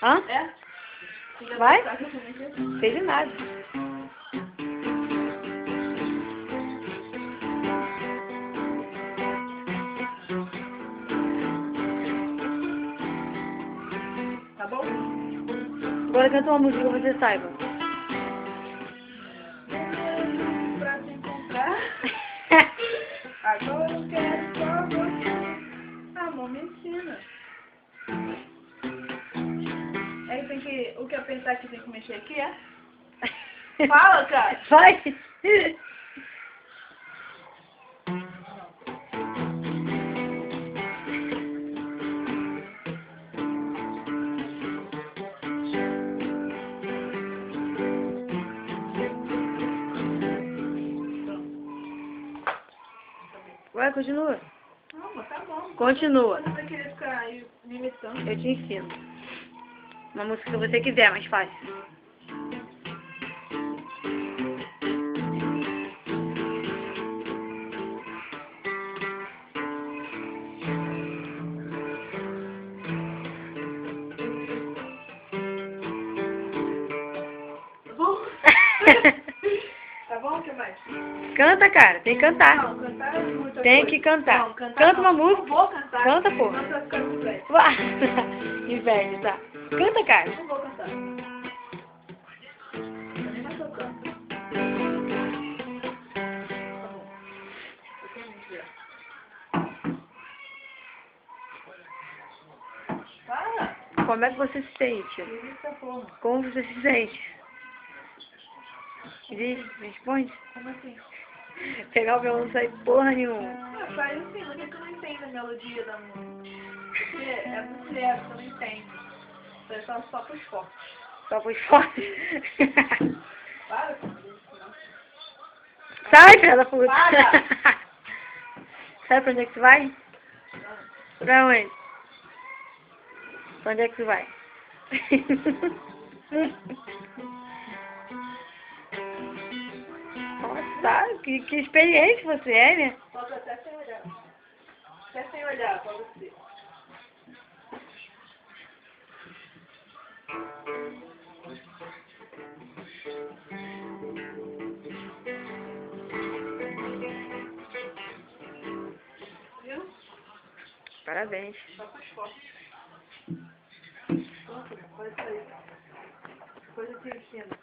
Hã? É? Vai? Fez nada. Tá bom? Agora canta uma música que você saiba. Pra te encontrar. Agora eu quero só você. Amor, me ensina. Aí tem que... O que eu pensar que tem que mexer aqui, é? Fala, cara. Vai. Vai, continua. Não, mas tá bom. Continua. Você vai querer ficar aí me imitando. Eu te ensino. Uma música que você quiser, mais fácil. Tá bom? Tá bom? O que mais? Canta, cara. Tem que cantar. Não, cantar é muita Tem coisa. que cantar. Não, cantar Canta não. uma música. Não vou cantar. Canta, pô. Não, você vai ficar com velho. Inveja, tá. Canta, cara. Não vou cantar. Nem mais eu canto. Tá bom. Eu quero mentira. Para! Como é que você se sente? Dessa forma. Como você se sente? Diz, responde. Como assim? Pegar o violão não sai porra nenhuma. Ah, saiu sim, mas é que eu não entendo a melodia da música. Porque é muito leve, eu não entendo. Então eu só pros fortes. Só pros fortes. Para com isso, não. Sai, filha da puta. Para! Sabe pra onde é que tu vai? Não. Pra onde? Pra onde é que tu vai? Nossa, que experiente você é, né? Pode até sem olhar. Até sem olhar pra você. Viu? Parabéns. Só pros fortes. Pronto, pode sair. Depois eu te ensino.